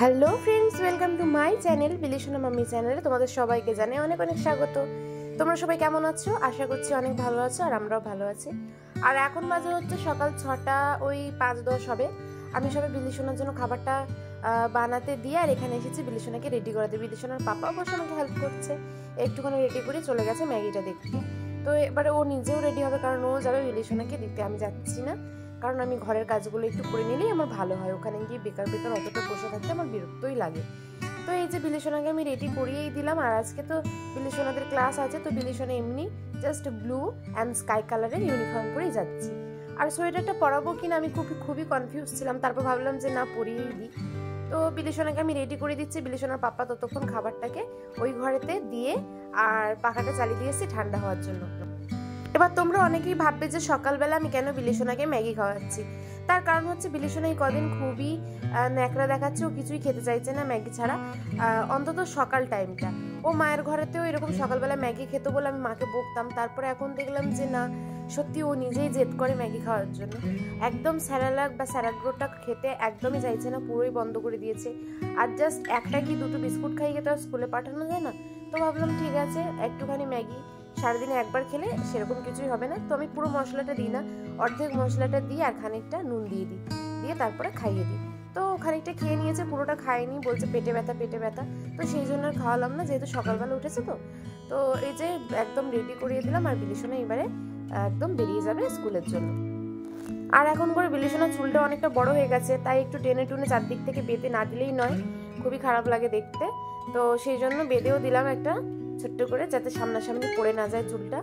Hello friends, welcome to my channel Bilisona mummy চ্যানেলে তোমাদের সবাইকে জানাই অনেক অনেক স্বাগত। তোমরা সবাই কেমন আছো? আশা করছি অনেক ভালো আছো, আর আমরাও ভালো আছি। আর এখন বাজে হচ্ছে সকাল 6টা, ওই 5-10 হবে। আমি সবাই বিলিসোনার জন্য খাবারটা বানাতে দিয়ে আর এখানে এসেছি বিলিসোনাকে রেডি করাতে। বিলিসোনার পাপা অবশ্য আমাকে হেল্প করছে, একটুখানি রেডি করে চলে গেছে ম্যাগিটা দেখতে। তো এবারে ও নিজেও রেডি হবে, কারণ ও যাবে বিলিসোনাকে দিতে, আমি যাচ্ছি না। কারণ আমি ঘরের কাজগুলো একটু করে নিলেই আমার ভালো হয়, ওখানে গিয়ে বেকার বেকার অতটা বসে থাকতে আমার বিরক্তই লাগে। তো এই যে বিলিসোনাকে আমি রেডি করিয়েই দিলাম। আর আজকে তো বিলিসোনাদের ক্লাস আছে, তো বিলিসোনা এমনি জাস্ট ব্লু অ্যান্ড স্কাই কালারের ইউনিফর্ম পরেই যাচ্ছি। আর সোয়েটারটা পরাবো কিনা আমি খুবই কনফিউজ ছিলাম, তারপর ভাবলাম যে না, পরিয়েই দিই। তো বিলিসোনাকে আমি রেডি করে দিচ্ছি। বিলিসোনার পাপা ততক্ষণ খাবারটাকে ওই ঘরেতে দিয়ে আর পাখাটা চালিয়ে দিয়েছি ঠান্ডা হওয়ার জন্য। এবার তোমরা অনেকেই ভাববে যে সকালবেলা আমি কেন বিলিসোনাকে ম্যাগি খাওয়াচ্ছি। তার কারণ হচ্ছে বিলিসোনা এই কদিন খুবই ন্যাকড়া দেখাচ্ছে, ও কিছুই খেতে চাইছে না ম্যাগি ছাড়া, অন্তত সকাল টাইমটা। ও মায়ের ঘরেতেও এরকম সকালবেলা ম্যাগি খেত বলে আমি মাকে বকতাম, তারপরে এখন দেখলাম যে না, সত্যি ও নিজেই জেদ করে ম্যাগি খাওয়ার জন্য। একদম স্যারালাক বা স্যারাগ্রোটা খেতে একদমই চাইছে না, পুরোই বন্ধ করে দিয়েছে। আর জাস্ট একটা কি দুটো বিস্কুট খাইয়ে তো আর স্কুলে পাঠানো যায় না। তো ভাবলাম ঠিক আছে, একটুখানি ম্যাগি সারাদিনে একবার খেলে সেরকম কিছুই হবে না। তো আমি পুরো মশলাটা দিই না, অর্ধেক মশলাটা দিই আর খানিকটা নুন দিয়ে দিই, দিয়ে তারপরে খাইয়ে দিই। তো খানিকটা খেয়ে নিয়েছে, পুরোটা খায়নি, বলছে পেটে ব্যথা পেটে ব্যথা। তো সেই জন্য আর খাওয়ালাম না, যেহেতু সকালবেলা উঠেছে। তো এই যে একদম রেডি করিয়ে দিলাম। আর বিলিসোনা এবারে একদম বেরিয়ে যাবে স্কুলের জন্য। আর এখন করে বিলিসোনার চুলটা অনেকটা বড় হয়ে গেছে, তাই একটু টেনে টুনে চারদিক থেকে বেঁধে না দিলেই নয়, খুবই খারাপ লাগে দেখতে। তো সেই জন্য বেঁধেও দিলাম একটা ছোট্ট করে, যাতে সামনাসামনি পড়ে না যায় চুলটা।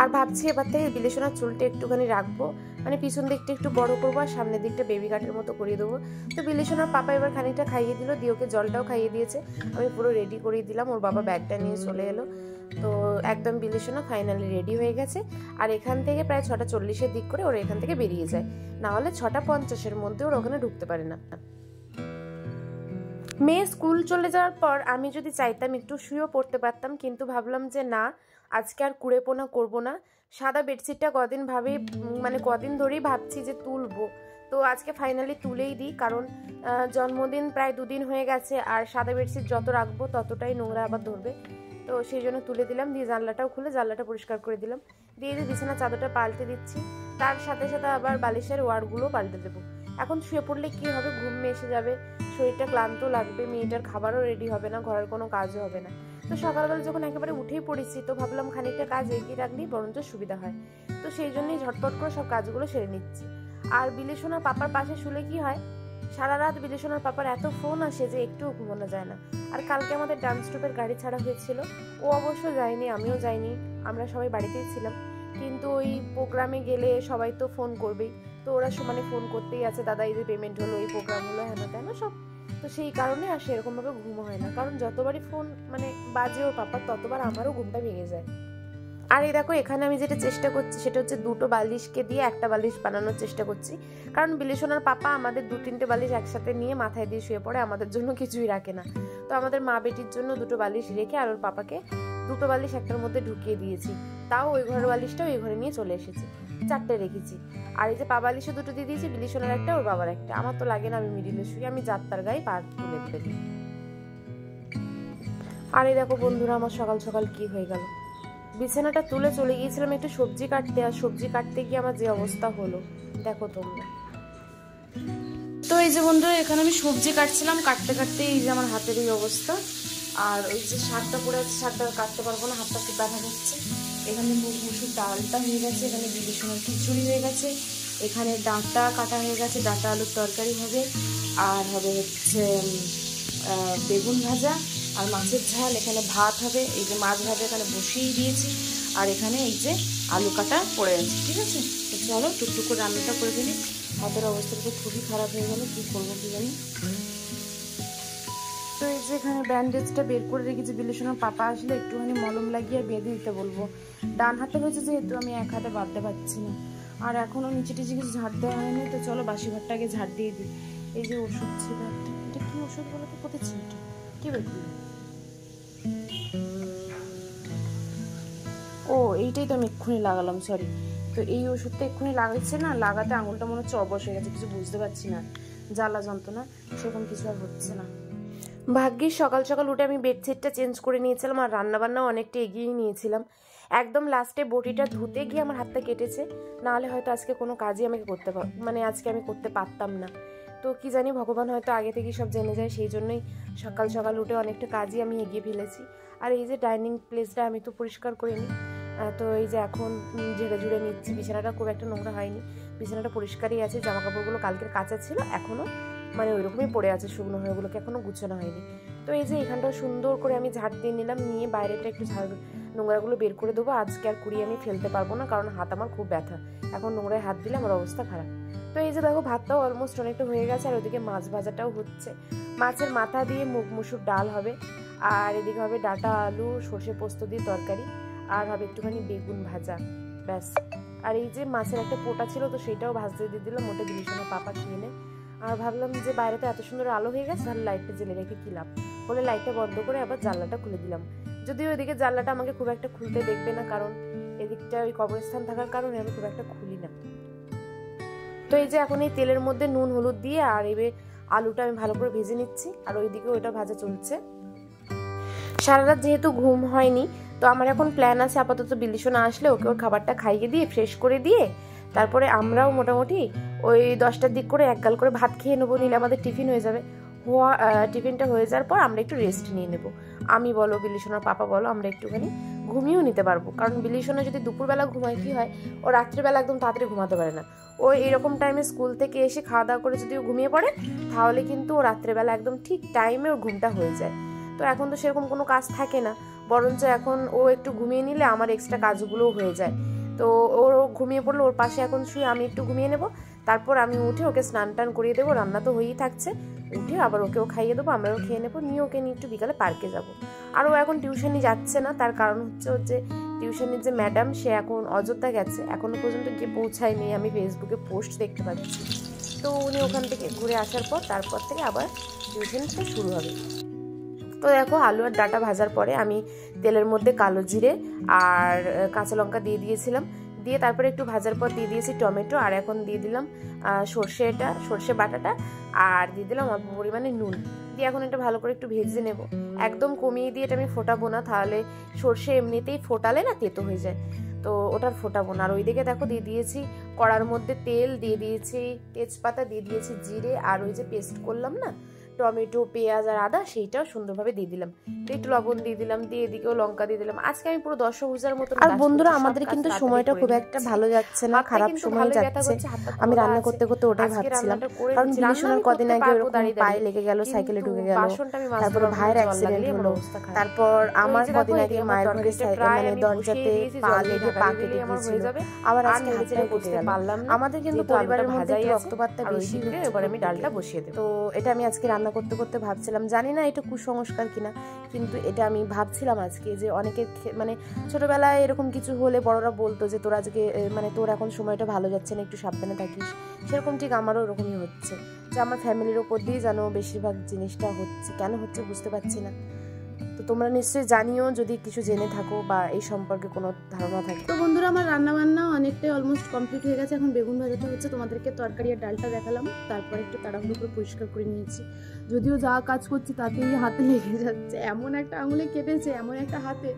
আর ভাবছি এবার থেকে বিলিসোনার চুলটা একটুখানি রাখবো, মানে পিছন দিকটা একটু বড় করবো আর সামনের দিকটা বেবি কাটের মতো করিয়ে দেবো। তো বিলিসোনার পাপা এবার খানিকটা খাইয়ে দিল, দিয়ে ওকে জলটাও খাইয়ে দিয়েছে। আমি পুরো রেডি করিয়ে দিলাম, ওর বাবা ব্যাগটা নিয়ে চলে এলো। তো একদম বিলিসোনা ফাইনালি রেডি হয়ে গেছে। আর এখান থেকে প্রায় 6:40-এর দিক করে ওরা এখান থেকে বেরিয়ে যায়, না হলে 6:50-এর মধ্যে ওরা ওখানে ঢুকতে পারে না। মেয়ে স্কুল চলে যাওয়ার পর আমি যদি চাইতাম একটু শুয়েও পড়তে পারতাম, কিন্তু ভাবলাম যে না, আজকে আর কুড়েপোনা করবো না। সাদা বেডশিটটা কদিন ধরেই ভাবছি যে তুলবো, তো আজকে ফাইনালি তুলেই দিই। কারণ জন্মদিন প্রায় 2 দিন হয়ে গেছে, আর সাদা বেডশিট যত রাখবো ততটাই নোংরা আবার ধরবে। তো সেই জন্য তুলে দিলাম, দিয়ে জানলাটাও খুলে জানলাটা পরিষ্কার করে দিলাম, দিয়ে বিছানার চাদরটা পাল্টে দিচ্ছি। তার সাথে সাথে আবার বালিশের ওয়ারগুলো পাল্টে দেবো। এখন শুয়ে পড়লে কি হবে, ঘুম এসে যাবে, শরীরটা ক্লান্ত লাগবে, মেয়েটার খাবারও রেডি হবে না, ঘরের কোনো কাজও হবে না। তো সকালবেলা যখন একেবারে উঠেই পড়েছি, তো ভাবলাম খানিকটা কাজ এগিয়ে রাখলেই বরঞ্চ সুবিধা হয়। তো সেই জন্যই ঝটপট করে সব কাজগুলো সেরে নিচ্ছি। আর বিলিসোনার পাপার পাশে শুলে কি হয়, সারা রাত বিলিসোনার পাপার এত ফোন আসে যে একটুও ঘুমানো যায় না। আর কালকে আমাদের ডান্স ট্রুপের গাড়ি ছাড়া হয়েছিল, ও অবশ্য যায়নি, আমিও যাইনি, আমরা সবাই বাড়িতেই ছিলাম। কিন্তু ওই প্রোগ্রামে গেলে সবাই তো ফোন করবেই, তো ওরা সমানে ফোন করতেই আছে, দাদা এই যে পেমেন্ট হলো, এই প্রোগ্রাম হলো, হেন তেন সব। তো সেই কারণে আর সেরকমভাবে ঘুম হয় না, কারণ যতবারই ফোন বাজে ওর পাপার, ততবার আমারও ঘুমটা ভেঙে যায়। আর এই দেখো, এখানে আমি যেটা চেষ্টা করছি সেটা হচ্ছে 2টো বালিশকে দিয়ে একটা বালিশ বানানোর চেষ্টা করছি। কারণ বিলিসোনার পাপা আমাদের 2-3টে বালিশ একসাথে নিয়ে মাথায় দিয়ে শুয়ে পড়ে, আমাদের জন্য কিছুই রাখে না। তো আমাদের মা বেটির জন্য 2টো বালিশ রেখে আর ওর পাপাকে 2টো বালিশ একটার মধ্যে ঢুকিয়ে দিয়েছি। তাও ওই ঘরের বালিশটাও এই ঘরে নিয়ে চলে এসেছি, 4টে রেখেছি। আর এই যে পা বালিশে 2টো দিয়ে দিয়েছি, বিলিসোনার একটা, ওর বাবার একটা। আমার তো লাগে না, আমি মিডিলে শুই, আমি যাত্রার গায়ে পা তুলে তুলে দিই। আর এই দেখো বন্ধুরা, আমার সকাল সকাল কি হয়ে গেল, বিছানাটা তুলে চলে গিয়েছিলাম একটু সবজি কাটতে, আর সবজি কাটতে গিয়ে আমার যে অবস্থা হলো দেখো তোমরা। তো এই যে বন্ধুরা, এখানে আমি সবজি কাটছিলাম, কাটতে কাটতে এই যে আমার হাতের এই অবস্থা। আর ওই যে শাকটা পড়ে আছে, শাকটা কাটতে পারবো না, হাতটা খুব ব্যথা করছে। এখানে মুসুর ডালটা হয়ে গেছে, এখানে বিলিসোনার খিচুড়ি হয়ে গেছে, এখানে ডাঁটা কাটা হয়ে গেছে, ডাঁটা আলুর তরকারি হবে, আর হবে হচ্ছে বেগুন ভাজা আর মাছের ঝাল। এখানে ভাত হবে, এই যে মাছ ভাজা এখানে বসিয়েই দিয়েছি, আর এখানে এই যে আলু কাটা পড়ে আছে। ঠিক আছে, তো চলো টুকটুক করে রান্নাটা করে ফেলি। হাতের অবস্থাটা তো খুবই খারাপ হয়ে গেল, কী করবো কি জানি। তো এই যে এখানে ব্যান্ডেজটা বের করে রেখেছি, বিলিসোনার পাপা আসলে একটুখানি মলম লাগিয়ে বেঁধে দিতে বলবো। ডান হাতে হয়েছে যেহেতু আমি এক হাতে বাঁধতে পারছি না। আর এখনও নিচে টিচে কিছু ঝাড় দেওয়া হয়নি, তো চলো বাসি ঘরটা আগে ঝাড় দিয়ে দিই। এই যে ওষুধ ছিল, এটা কি ওষুধ বলো তো, কোথায় ছিল এটা, কি ব্যাপার? ও এইটাই তো আমি এক্ষুনি লাগালাম, সরি। তো এই ওষুধটা এক্ষুনি লাগাচ্ছে না, লাগাতে আঙুলটা মনে হচ্ছে অবশ হয়ে গেছে, কিছু বুঝতে পারছি না। জ্বালা যন্ত্রণা সেরকম কিছু আর হচ্ছে না। ভাগ্যিস সকাল সকাল উঠে আমি বেডশিটটা চেঞ্জ করে নিয়েছিলাম আর রান্নাবান্নাও অনেকটা এগিয়ে নিয়েছিলাম। একদম লাস্টে বটিটা ধুতে গিয়ে আমার হাতটা কেটেছে, নাহলে হয়তো আজকে কোনো কাজই আমাকে আজকে আমি করতে পারতাম না। তো কি জানি ভগবান হয়তো আগে থেকেই সব জেনে যায়, সেই জন্যই সকাল সকাল উঠে অনেকটা কাজই আমি এগিয়ে ফেলেছি। আর এই যে ডাইনিং প্লেসটা আমি তো পরিষ্কার করিনি, তো এই যে এখন ঝেড়ে ঝুড়ে নিচ্ছি। বিছানাটা খুব একটা নোংরা হয়নি, বিছানাটা পরিষ্কারই আছে। জামা কাপড়গুলো কালকের কাচা ছিল, এখনও মানে ওইরকমই পড়ে আছে শুকনো হয়ে, ওগুলোকে এখনও গুছানো হয়নি। তো এই যে এখানটা সুন্দর করে আমি ঝাড় দিয়ে নিলাম, নিয়ে বাইরেটা একটু নোংরাগুলো বের করে দেবো। আজকে আর কুড়িয়ে আমি ফেলতে পারবো না, কারণ হাত আমার খুব ব্যথা, এখন নোংরায় হাত দিলে আমার অবস্থা খারাপ। তো এই যে দেখো ভাতটাও অলমোস্ট অনেকটা হয়ে গেছে, আর ওইদিকে মাছ ভাজাটাও হচ্ছে। মাছের মাথা দিয়ে মুগ মুসুর ডাল হবে, আর এদিকে হবে ডাঁটা আলু সর্ষে পোস্ত দিয়ে তরকারি, আর হবে একটুখানি বেগুন ভাজা, ব্যাস। আর এই যে মাছের একটা পোটা ছিল, তো সেটাও ভাজতে দিয়ে দিলাম, ওটা বিলিশনের পাপা খেয়ে নেয়। আর ভাবলাম যে বাইরে তো এত সুন্দর আলো হয়ে গেছে, তাহলে লাইটটা জ্বেলে রেখে কি লাভ, বলে লাইটটা বন্ধ করে আবার জানলাটা খুলে দিলাম। যদিও ওইদিকে জানলাটা আমাকে খুব একটা খুলতে দেখবে না, কারণ এদিকটা ওই কবরস্থান থাকার কারণে আমি খুব একটা খুলি না। তো এই যে এখন এই তেলের মধ্যে নুন হলুদ দিয়ে আর এবার আলুটা আমি ভালো করে ভেজে নিচ্ছি, আর ওইদিকে ওইটা ভাজা চলছে। সারা রাত যেহেতু ঘুম হয়নি, তো আমার এখন প্ল্যান আছে আপাতত বিলিশনা আসলে ওকে ওর খাবারটা খাইয়ে দিয়ে ফ্রেশ করে দিয়ে তারপরে আমরাও মোটামুটি ওই 10টার দিক করে এক গাল করে ভাত খেয়ে নেবো, নিলে আমাদের টিফিন হয়ে যাবে। টিফিনটা হয়ে যাওয়ার পর আমরা একটু রেস্ট নিয়ে নেবো, আমি বলো বিলিশনার পাপা বলো, আমরা একটুখানি ঘুমিয়েও নিতে পারবো। কারণ বিলিশনা যদি দুপুরবেলা ঘুমায় কি হয়, ও রাত্রিবেলা একদম তাড়াতাড়ি ঘুমাতে পারে না। ও এরকম টাইমে স্কুল থেকে এসে খাওয়া দাওয়া করে যদি ও ঘুমিয়ে পড়ে, তাহলে কিন্তু ও রাত্রেবেলা একদম ঠিক টাইমে ওর ঘুমটা হয়ে যায়। তো এখন তো সেরকম কোনো কাজ থাকে না, বরঞ্চ এখন ও একটু ঘুমিয়ে নিলে আমার এক্সট্রা কাজগুলোও হয়ে যায়। তো ও ঘুমিয়ে পড়লো, ওর পাশে এখন শুয়ে আমি একটু ঘুমিয়ে নেবো, তারপর আমি উঠে ওকে স্নান টান করিয়ে দেবো, রান্না তো হয়েই থাকছে, উঠে আবার ওকেও খাইয়ে দেবো, আমরাও খেয়ে নেবো, নিয়ে ওকে নিয়ে একটু বিকালে পার্কে যাবো। আর ও এখন টিউশনি যাচ্ছে না, তার কারণ হচ্ছে ওর যে টিউশনির যে ম্যাডাম, সে এখন অযোধ্যা গেছে, এখনো পর্যন্ত গিয়ে পৌঁছায়নি, আমি ফেসবুকে পোস্ট দেখতে পাচ্ছি। তো উনি ওখান থেকে ঘুরে আসার পর তারপর থেকে আবার টিউশনটা শুরু হবে। তো দেখো আলু আর ডাঁটা ভাজার পরে আমি তেলের মধ্যে কালো জিরে আর কাঁচা লঙ্কা দিয়ে দিয়েছিলাম, দিয়ে তারপরে একটু ভাজার পর দিয়ে দিয়েছি টমেটো, আর এখন দিয়ে দিলাম সর্ষে বাটাটা, আর দিয়ে দিলাম অল্প পরিমাণে নুন দিয়ে এখন এটা ভালো করে একটু ভেজে নেব। একদম কমিয়ে দিয়ে এটা আমি ফোটাবো না, তাহলে সর্ষে এমনিতেই ফোটালে না তেতো হয়ে যায়, তো ওটার ফোটাবো না। আর ওইদিকে দেখো দিয়ে দিয়েছি কড়ার মধ্যে তেল, দিয়ে দিয়েছি তেজপাতা, দিয়ে দিয়েছি জিরে, আর ওই যে পেস্ট করলাম না টমেটো পেঁয়াজ আর আদা, সেইটাও সুন্দরভাবে দিয়ে দিলাম, একটু লবণ দিয়ে দিলাম, দিয়ে এদিকেও লঙ্কা দিয়ে দিলাম। আজকে আমি পুরো দশভুজার মতো। আর বন্ধুরা আমাদের কিন্তু সময়টা খুব একটা ভালো যাচ্ছে না, খারাপ সময় যাচ্ছে। আমি রান্না করতে করতে ওটাই ভাবছিলাম, কারণ বিলিশনার কদিন আগে ওরকম পায়ে লেগে গেল, সাইকেলে ঢুকে গেল, তারপর ভাইয়ের অ্যাক্সিডেন্ট হলো, তারপর আমার কদিন আগে মায়ের ঘরে মানে দরজাতে পা লেগে পা কেটে গিয়েছিল, আবার আজকে হাতটা কেটে গেল। আমাদের কিন্তু পরিবারের মধ্যে রক্তপাতটা বেশি হয়ে, এবার আমি ডালটা বসিয়ে দেব। তো এটা আমি আজকে রান্না করতে করতে ভাবছিলাম, জানি না এটা কুসংস্কার কিনা, কিন্তু এটা আমি ভাবছিলাম আজকে যে অনেকের মানে ছোটবেলায় এরকম কিছু হলে বড়রা বলতো যে তোর আজকে মানে তোর এখন সময়টা ভালো যাচ্ছে না, একটু সাবধানে থাকিস, সেরকম ঠিক আমারও ওরকমই হচ্ছে, যে আমার ফ্যামিলির ওপর দিয়ে যেন বেশিরভাগ জিনিসটা হচ্ছে। কেন হচ্ছে বুঝতে পারছি না। তো তোমরা নিশ্চয়ই জানিও যদি কিছু জেনে থাকো বা এই সম্পর্কে কোনো ধারণা থাকে। তো বন্ধুরা আমার রান্নাবান্না অনেকটাই অলমোস্ট কমপ্লিট হয়ে গেছে, এখন বেগুন ভাজাটা হচ্ছে। তোমাদেরকে তরকারি আর ডালটা দেখালাম, তারপর একটু তাড়াহুড়ো করে পরিষ্কার করে নিয়েছি, যদিও যা কাজ করছি তাতেই হাতে লেগে যাচ্ছে, এমন একটা আঙুলে কেটেছে, এমন একটা হাতে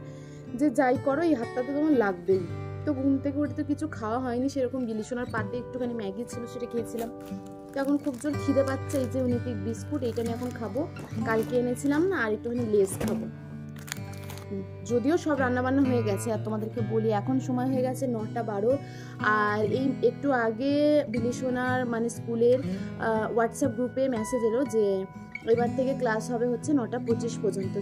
যে যাই করো এই হাতটাতে তোমার লাগবেই। তো ঘুম থেকে উঠে তো কিছু খাওয়া হয়নি সেরকম, বিলিশনার পাতে একটুখানি ম্যাগি ছিল সেটা খেয়েছিলাম, তো এখন খুব জোর খিদে পাচ্ছে। এই যে ইউনিক বিস্কুট, এইটা আমি এখন খাবো, কালকে এনেছিলাম না, আর একটুখানি লেস খাবো। যদিও সব রান্নাবান্না হয়ে গেছে, আর তোমাদেরকে বলি এখন সময় হয়ে গেছে 9:12, আর এই একটু আগে বিলিশনার মানে স্কুলের হোয়াটসঅ্যাপ গ্রুপে মেসেজ এলো যে এবার থেকে ক্লাস হবে হচ্ছে 9:25 পর্যন্ত।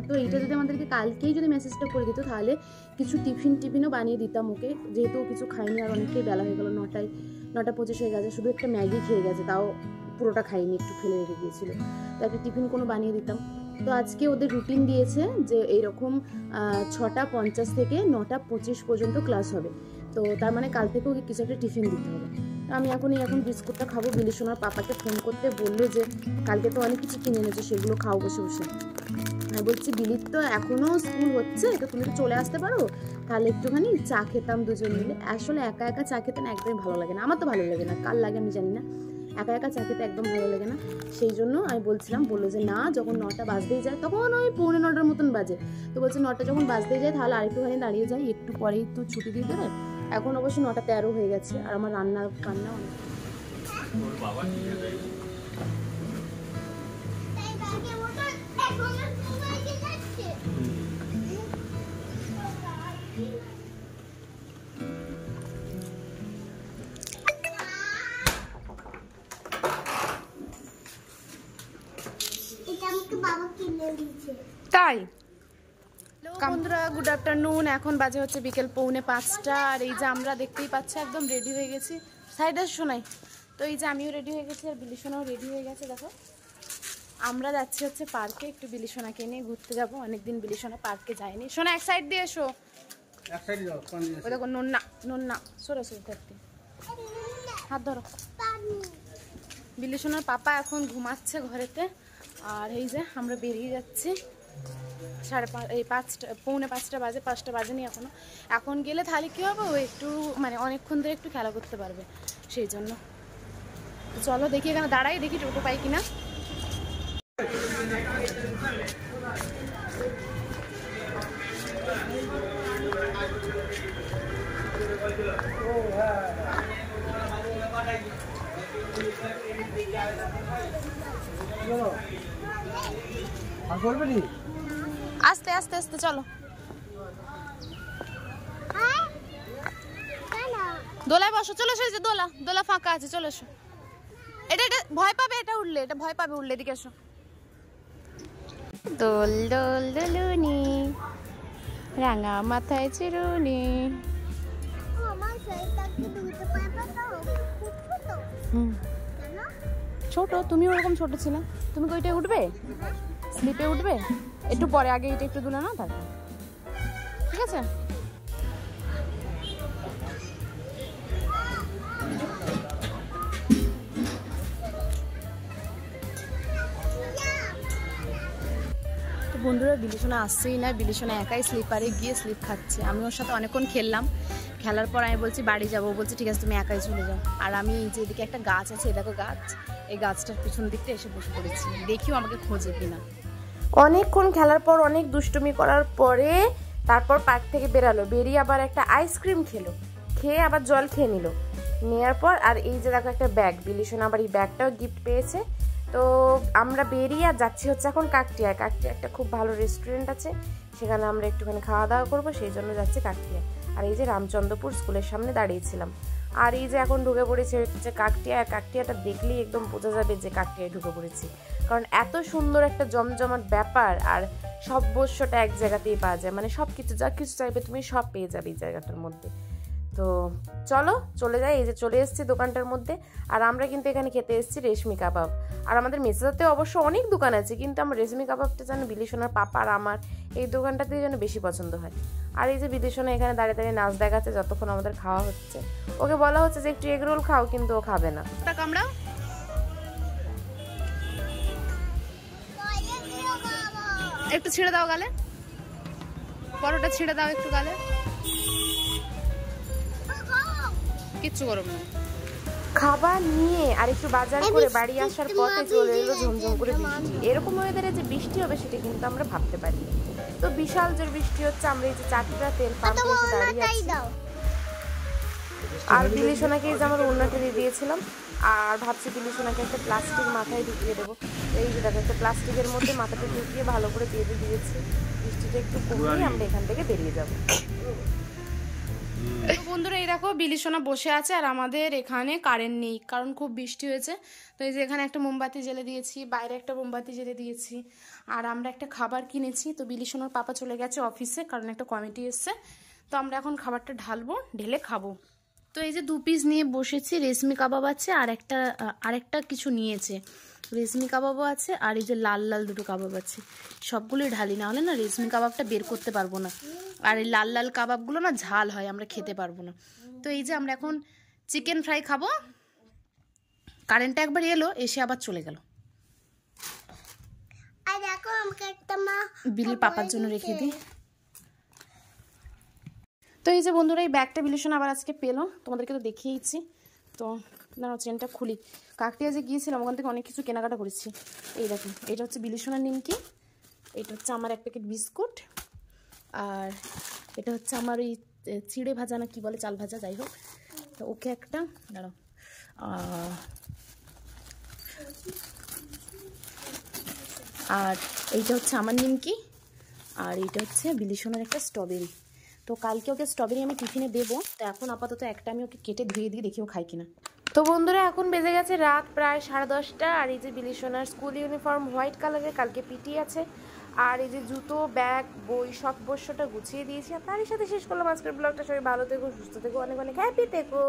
তো এইটা যদি আমাদেরকে কালকেই যদি মেসেজটা করে দিত, তাহলে কিছু টিফিনও বানিয়ে দিতাম ওকে, যেহেতু কিছু খাইনি, আর অনেকটাই বেলা হয়ে গেলো, 9:25 হয়ে গেছে, শুধু একটা ম্যাগি খেয়ে গেছে, তাও পুরোটা খাইনি, একটু ফেলে রেখে গিয়েছিলো, তো একটা টিফিন কোনো বানিয়ে দিতাম। তো আজকে ওদের রুটিন দিয়েছে যে এইরকম 6:50 থেকে 9:25 পর্যন্ত ক্লাস হবে, তো তার মানে কাল থেকে ওকে কিছু একটা টিফিন দিতে হবে। তো আমি এখন বিস্কুটটা খাবো। বিলিশনার পাপাকে ফোন করতে বললো যে কালকে তো অনেক কিছু কিনে এনেছে, সেগুলো খাও বসে বসে। আমি বলছি বিলির তো এখনও স্কুল হচ্ছে, তো তুমি তো চলে আসতে পারো, তাহলে একটুখানি চা খেতাম দুজন মিলে। আসলে একা একা চা খেতে না একদমই ভালো লাগে না, আমার তো ভালো লাগে না, কার লাগে আমি জানি না, একা একা চা খেতে একদম ভালো লাগে না। সেই জন্য আমি বলছিলাম, বললো যে না, যখন 9টা বাজতেই যায়, তখন ওই 9:45 মতন বাজে, তো বলছে 9টা যখন বাজতেই যায় তাহলে আরেকটুখানি দাঁড়িয়ে যাই, একটু পরেই তো ছুটি দিয়ে দেবে। এখন অবশ্য 9:13 হয়ে গেছে, আর আমার রান্না অনেক। তাই বন্ধুরা গুড আফটারনুন, এখন বাজে হচ্ছে বিকেল 4:45, আর এই যে আমরা দেখতেই পাচ্ছি একদম রেডি হয়ে গেছি। সাইডে শোনাই তো, এই যে আমিও রেডি হয়ে গেছি আর বিলিশোনাও রেডি হয়ে গেছে। দেখো আমরা যাচ্ছি হচ্ছে পার্কে, একটু বিলিশোনাকে নিয়ে ঘুরতে যাব, অনেকদিন বিলিশোনা পার্কে যায়নি। শোনা এক সাইড দিয়ে এসো, ওই দেখো নন্না নন্না সরে সরে থাকতে, হাত ধরো। বিলিশোনার পাপা এখন ঘুমাচ্ছে ঘরেতে, আর এই যে আমরা বেরিয়ে যাচ্ছি। 5:30 বাজে, 5টা বাজেনি এখনো। এখন গেলে তাহলে কী হবে, ও একটু মানে অনেকক্ষণ ধরে একটু খেলা করতে পারবে, সেই জন্য চলো দেখি, এখানে দাঁড়াই দেখি টোটো পাই কিনা। আস্তে আস্তে আস্তে চলো, দোলায় বসো, চলে এসো, যে দোলা দোলা ফাঁকা আছে, চলে এসো। এটা ভয় পাবে, এটা উঠলে, এটা ভয় পাবে উঠলে, এদিকে এসো। দোল দোল দোলুনি, রাঙা মাথায় চিরুনি। ছোট, তুমি ওরকম ছোট ছিল, তুমি কইটায় উঠবে, স্লিপে উঠবে, একটু পরে, আগে এটা একটু দুলে না, তারপর ঠিক আছে। বন্ধুরা বিলিশোনা আসছেই না, বিলিশোনা একাই স্লিপারে গিয়ে স্লিপ খাচ্ছে। আমি ওর সাথে অনেকক্ষণ খেললাম, খেলার পর আমি বলছি বাড়ি যাবো, বলছি ঠিক আছে তুমি একাই চলে যাও। আর আমি যে এদিকে একটা গাছ আছে, দেখো গাছ, এই গাছটার পিছন দিকটা এসে বসে পড়েছি, দেখিও আমাকে খোঁজে কিনা। অনেকক্ষণ খেলার পর, অনেক দুষ্টুমি করার পরে তারপর পার্ক থেকে বেরালো, বেরিয়ে আবার একটা আইসক্রিম খেয়ে আবার জল খেয়ে নিল, নেওয়ার পর আর এই যে দেখো একটা ব্যাগ, বিলিশোনা আবার এই ব্যাগটাও গিফট পেয়েছে। তো আমরা বেরিয়ে যাচ্ছি হচ্ছে এখন কাকটিয়া একটা খুব ভালো রেস্টুরেন্ট আছে, সেখানে আমরা একটুখানি খাওয়া দাওয়া করবো, সেই জন্য যাচ্ছি কাকটিয়া। আর এই যে রামচন্দ্রপুর স্কুলের সামনে দাঁড়িয়েছিলাম, আর এই যে এখন ঢুকে পড়েছে হচ্ছে কাকটিয়াটা দেখলেই একদম বোঝা যাবে যে কাকটিয়ায় ঢুকে পড়েছি, কারণ এত সুন্দর একটা জমজমাট ব্যাপার, আর সব বস্যটা এক জায়গাতেই পাওয়া যায়, মানে সব কিছু যা কিছু চাইবে তুমি সব পেয়ে যাবে এই জায়গাটার মধ্যে। তো চলো চলে যাই, এই যে চলে এসেছি দোকানটার মধ্যে। আর আমরা কিন্তু এখানে খেতে এসেছি রেশমি কাবাব, আর আমাদের মেসাতে অবশ্য অনেক দোকান আছে, কিন্তু আমার রেশমি কাবাবটা যেন বিলিশোনার পাপা আর আমার এই দোকানটাতেই যেন বেশি পছন্দ হয়। আর এই যে বিলিশোনা এখানে দাঁড়িয়ে দাঁড়িয়ে নাচ দেখাচ্ছে যতক্ষণ আমাদের খাওয়া হচ্ছে। ওকে বলা হচ্ছে যে একটু এগ রোল খাও, কিন্তু ও খাবে না। কামড়াও, একটু ছিঁড়ে দাও গালে, পরোটা ছিঁড়ে দাও একটু গালে, কিচ্ছু গরম না। খাবার নিয়ে আর একটু বাজার করে বাড়ি আসার পথে চলে এলো ঝমঝম করে বৃষ্টি। এরকম ওয়েদারে যে বৃষ্টি হবে সেটা কিন্তু আমরা ভাবতে পারি। তো বিশাল জোর বৃষ্টি হচ্ছে, আমরা এই যে 4টা তেল পাম্পে এসে দাঁড়িয়ে আছি। আর বিলিশোনাকে এই যে আমার ওড়নাটা দিয়ে দিয়েছিলাম, আর ভাবছি বিলিশোনাকে একটা প্লাস্টিক মাথায় ঢুকিয়ে দেবো। এই যে দেখো একটা প্লাস্টিকের মধ্যে মাথাটা ঢুকিয়ে ভালো করে বেঁধে দিয়েছি, বৃষ্টিটা একটু কমিয়ে আমরা এখান থেকে বেরিয়ে যাবো। বন্ধুরা এই দেখো বিলিশোনা বসে আছে, আর আমাদের এখানে কারেন্ট নেই, কারণ খুব বৃষ্টি হয়েছে। তো এই যে এখানে একটা মোমবাতি জ্বেলে দিয়েছি, বাইরে একটা মোমবাতি জ্বেলে দিয়েছি, আর আমরা একটা খাবার কিনেছি। তো বিলিশোনার পাপা চলে গেছে অফিসে, কারণ একটা কমিটি এসছে। তো আমরা এখন খাবারটা ঢালবো, ঢেলে খাবো। তো এই যে 2 পিস নিয়ে বসেছি, রেশমি কাবাব আছে, আর একটা কিছু নিয়েছে, রেশমি কাবাবও আছে, আর এই যে লাল লাল 2টো কাবাব আছে। সবগুলোই ঢালি, না হলে না রেশমি কাবাবটা বের করতে পারবো না, আর এই লাল লাল কাবাবগুলো না ঝাল হয়, আমরা খেতে পারবো না। তো এই যে আমরা এখন চিকেন ফ্রাই খাবো। কারেন্টটা একবার এলো, এসে আবার চলে গেল। বিলি পাপার জন্য রেখে দিই। তো এই যে বন্ধুরা এই ব্যাগটা বিলিশোনা আবার আজকে পেলো, তোমাদেরকে তো দেখিয়েছি। তো দাঁড়াও চেনটা খুলি। কাকটিয়া যে গিয়েছিলাম ওখান থেকে অনেক কিছু কেনাকাটা করেছি। এই দেখুন, এটা হচ্ছে বিলিসোনার নিমকি, এটা হচ্ছে আমার এক প্যাকেট বিস্কুট, আর এটা হচ্ছে আমার ওই চিড়ে ভাজা না কি বলে, চাল ভাজা, যাই হোক। তো ওকে একটা দাঁড়াও, আর এইটা হচ্ছে আমার নিমকি, আর এইটা হচ্ছে বিলিসোনার একটা স্ট্রবেরি। তো কালকে ওকে স্ট্রবেরি আমি টিফিনে দেবো। তো এখন আপাতত একটা আমি ওকে কেটে ধুয়ে দিয়ে দেখি ও খাই কিনা। তো বন্ধুরা এখন বেজে গেছে রাত প্রায় 10:30, আর এই যে বিলিসোনার স্কুল ইউনিফর্ম হোয়াইট কালারের, কালকে পিটি আছে, আর এই যে জুতো, ব্যাগ, বই সব বস্যটা গুছিয়ে দিয়েছি। আর তারই সাথে শেষ করলাম আজকের ব্লগটা। সবাই ভালো থেকো, সুস্থ থেকো, অনেক অনেক হ্যাপি থেকো।